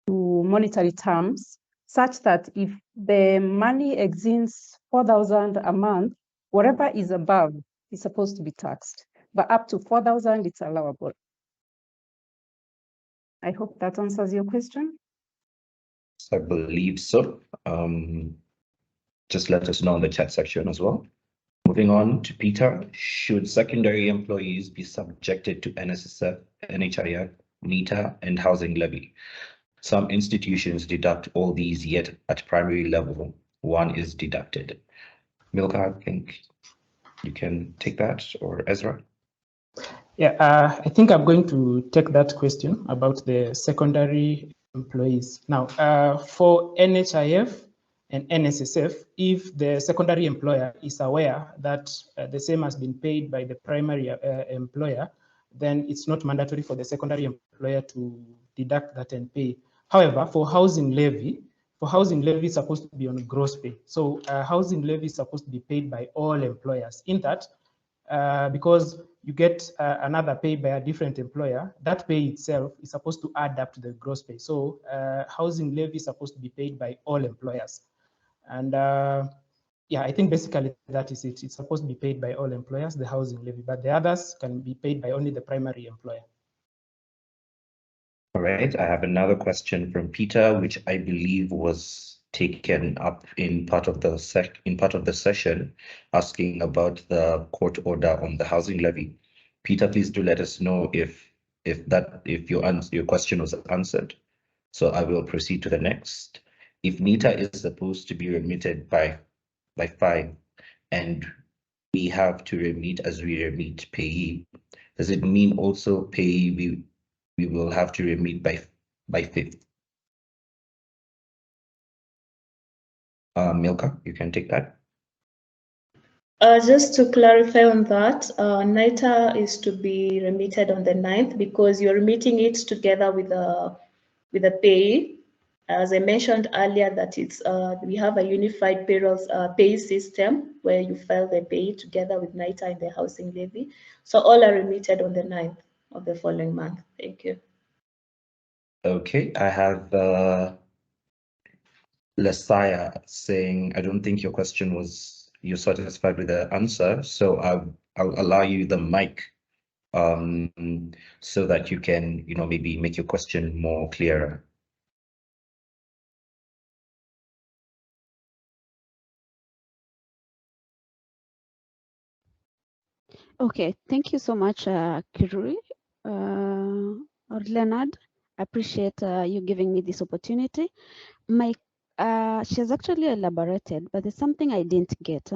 Speaker 3: monetary terms, such that if the money exceeds 4,000 a month, whatever is above is supposed to be taxed. But up to 4,000, it's allowable. I hope that answers your question.
Speaker 1: I believe so. Just let us know in the chat section as well. Moving on to Peter, should secondary employees be subjected to NSSF, NHIF, NITA, and housing levy? Some institutions deduct all these, yet at primary level, one is deducted. Milkah, I think you can take that, or Ezra?
Speaker 2: Yeah, I think I'm going to take that question about the secondary employees. Now, for NHIF and NSSF, if the secondary employer is aware that the same has been paid by the primary employer, then it's not mandatory for the secondary employer to deduct that and pay. However, for housing levy is supposed to be on gross pay. So housing levy is supposed to be paid by all employers. In that, because you get another pay by a different employer, that pay itself is supposed to add up to the gross pay. So housing levy is supposed to be paid by all employers. And yeah, I think basically that is it. It's supposed to be paid by all employers, the housing levy, but the others can be paid by only the primary employer.
Speaker 1: All right, I have another question from Peter, which I believe was taken up in part of the session, asking about the court order on the housing levy. Peter, please do let us know if your question was answered. So I will proceed to the next. If NITA is supposed to be remitted by 5, and we have to remit as we remit payee, does it mean also payee we will have to remit by 5th? Milkah, you can take that.
Speaker 4: Just to clarify on that, NITA is to be remitted on the 9th because you're remitting it together with the pay. As I mentioned earlier, that it's we have a unified payroll pay system where you file the pay together with NITA and the housing levy. So all are remitted on the 9th of the following month. Thank you.
Speaker 1: Okay, I have Lesaya saying, I don't think your question was, you're satisfied with the answer, so I'll allow you the mic so that you can, maybe make your question more clearer.
Speaker 5: Okay, thank you so much, Kirui or Leonard. I appreciate you giving me this opportunity. She has actually elaborated, but there's something I didn't get.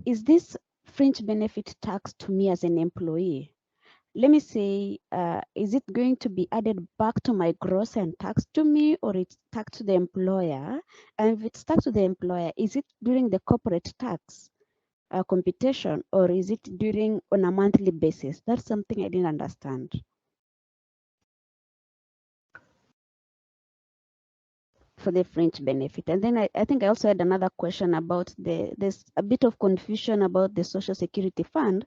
Speaker 5: Is this fringe benefit tax to me as an employee? Let me say, is it going to be added back to my gross and taxed to me, or it's taxed to the employer? And if it's taxed to the employer, is it during the corporate tax computation, or is it on a monthly basis? That's something I didn't understand. For the fringe benefit. And then I think I also had another question about there's a bit of confusion about the Social Security Fund.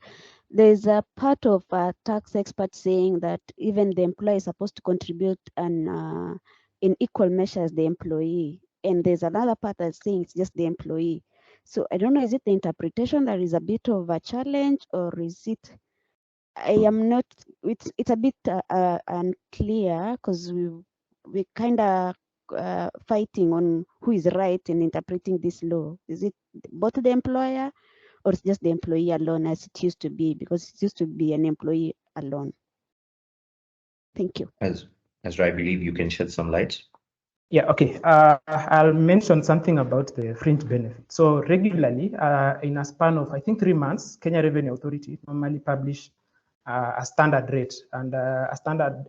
Speaker 5: There's a part of tax experts saying that even the employee is supposed to contribute in equal measure as the employee. And there's another part that's saying it's just the employee. So I don't know, is it the interpretation that is a bit of a challenge, or is it, I am not, it's a bit unclear, because we kind of fighting on who is right in interpreting this law. Is it both the employer, or it's just the employee alone, as it used to be, because it used to be an employee alone? Thank you.
Speaker 1: Ezra, I believe you can shed some light.
Speaker 2: Yeah, okay. I'll mention something about the fringe benefit. So regularly, in a span of, I think, 3 months, Kenya Revenue Authority normally publish a standard rate. And a standard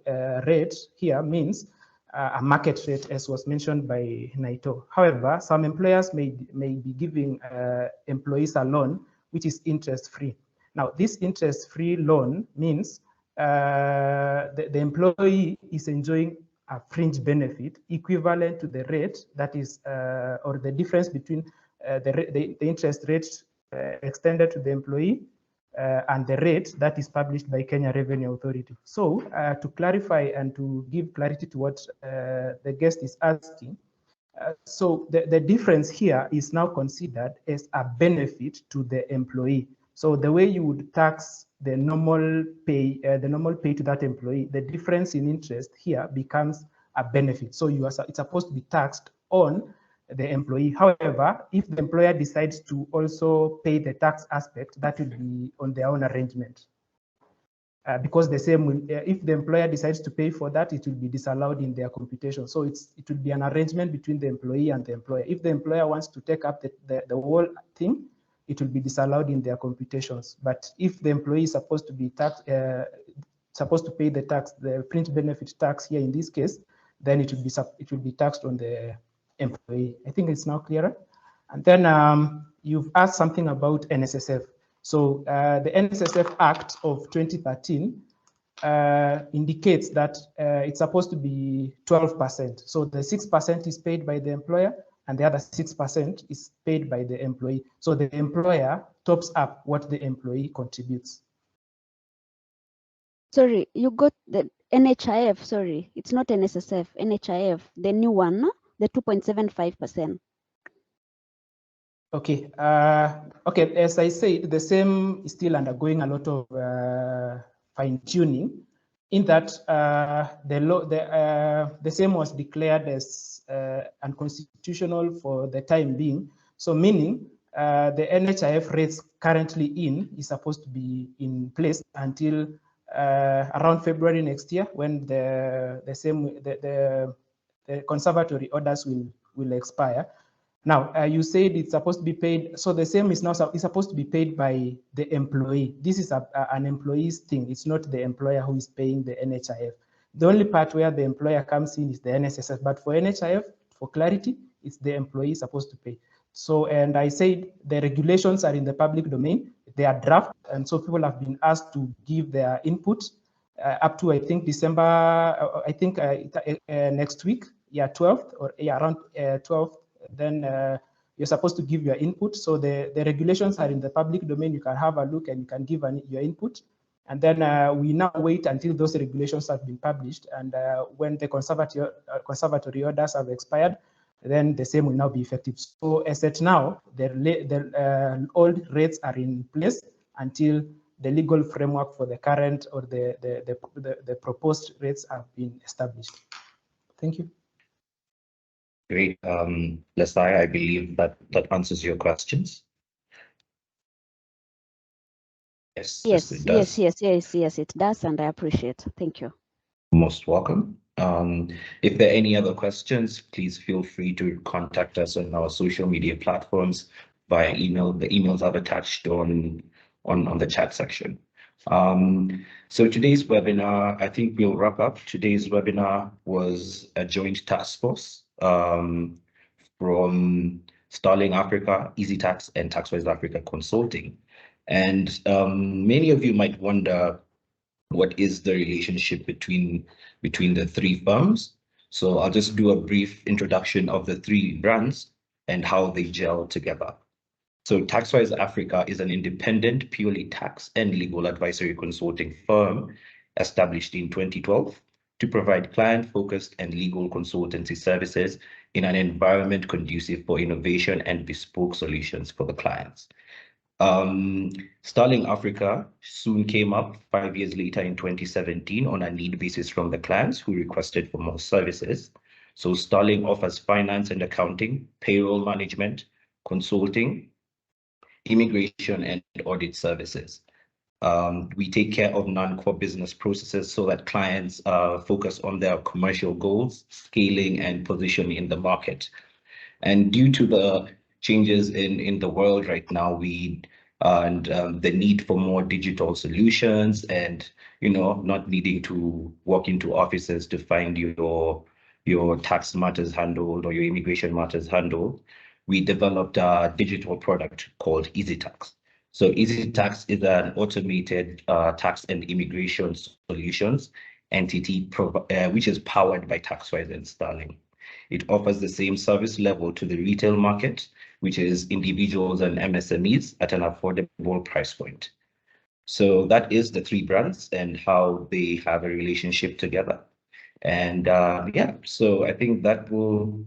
Speaker 2: rate here means a market rate, as was mentioned by Naito. However, some employers may be giving employees a loan which is interest-free. Now, this interest-free loan means the employee is enjoying a fringe benefit equivalent to the rate that is, or the difference between the interest rate extended to the employee and the rate that is published by Kenya Revenue Authority. So to clarify and to give clarity to what the guest is asking, so the difference here is now considered as a benefit to the employee. So the way you would tax the normal pay to that employee, the difference in interest here becomes a benefit. So it's supposed to be taxed on the employee. However, if the employer decides to also pay the tax aspect, that will be on their own arrangement. Because the same will, if the employer decides to pay for that, it will be disallowed in their computation. So it will be an arrangement between the employee and the employer. If the employer wants to take up the whole thing, it will be disallowed in their computations. But if the employee is supposed to be taxed, supposed to pay the tax, the fringe benefit tax here in this case, then it will be taxed on the employee. I think it's now clearer. And then you've asked something about NSSF. So the NSSF Act of 2013 indicates that it's supposed to be 12%. So the 6% is paid by the employer and the other 6% is paid by the employee. So the employer tops up what the employee contributes.
Speaker 5: Sorry, you got the NHIF, sorry, it's not NSSF, NHIF, the new one, no? The 2.75%.
Speaker 2: Okay, okay. As I say, the same is still undergoing a lot of fine tuning. In that the same was declared as unconstitutional for the time being. So meaning the NHIF rates currently is supposed to be in place until around February next year, when the conservatory orders will expire. Now, you said it's supposed to be paid, so the same is now supposed to be paid by the employee. This is an employee's thing. It's not the employer who is paying the NHIF. The only part where the employer comes in is the NSSF, but for NHIF, for clarity, it's the employee supposed to pay. So, and I said the regulations are in the public domain. They are draft, and so people have been asked to give their input up to, I think, December, I think next week, yeah, 12th, or yeah, around 12th. Then you're supposed to give your input. So the regulations are in the public domain. You can have a look and you can give your input. And then we now wait until those regulations have been published. And when the conservatory orders have expired, then the same will now be effective. So as at now, the old rates are in place until the legal framework for the current or the proposed rates have been established. Thank you.
Speaker 1: Great. Lesai, I believe that answers your questions. Yes,
Speaker 5: Yes,
Speaker 1: it does.
Speaker 5: yes, it does, and I appreciate. Thank you.
Speaker 1: Most welcome. If there are any other questions, please feel free to contact us on our social media platforms via email. The emails are attached on the chat section. So today's webinar, I think we'll wrap up. Today's webinar was a joint task force from Starling Africa, EasyTax, and Taxwise Africa Consulting. And many of you might wonder, what is the relationship between the three firms? So I'll just do a brief introduction of the three brands and how they gel together. So Taxwise Africa is an independent, purely tax and legal advisory consulting firm established in 2012 to provide client-focused and legal consultancy services in an environment conducive for innovation and bespoke solutions for the clients. Starling Africa soon came up 5 years later in 2017 on a need basis from the clients who requested for more services. So Starling offers finance and accounting, payroll management, consulting, immigration and audit services. We take care of non-core business processes so that clients focus on their commercial goals, scaling and positioning in the market. And due to the changes in the world right now, the need for more digital solutions and not needing to walk into offices to find your your tax matters handled or your immigration matters handled, we developed a digital product called EasyTax. So EasyTax is an automated tax and immigration solutions entity which is powered by Taxwise and Sterling. It offers the same service level to the retail market, which is individuals and MSMEs at an affordable price point. So that is the three brands and how they have a relationship together. And yeah, so I think that will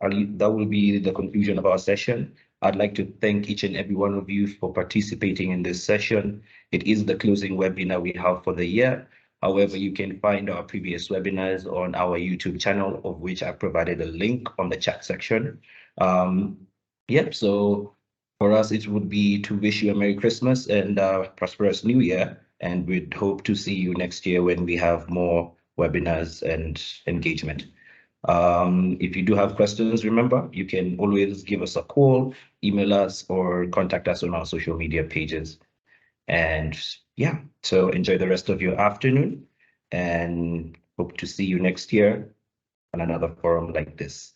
Speaker 1: be the conclusion of our session. I'd like to thank each and every one of you for participating in this session. It is the closing webinar we have for the year. However, you can find our previous webinars on our YouTube channel, of which I provided a link on the chat section. Yep, so for us, it would be to wish you a Merry Christmas and a prosperous New Year. And we'd hope to see you next year when we have more webinars and engagement. If you do have questions, remember, you can always give us a call, email us, or contact us on our social media pages. And yeah, so enjoy the rest of your afternoon and hope to see you next year on another forum like this.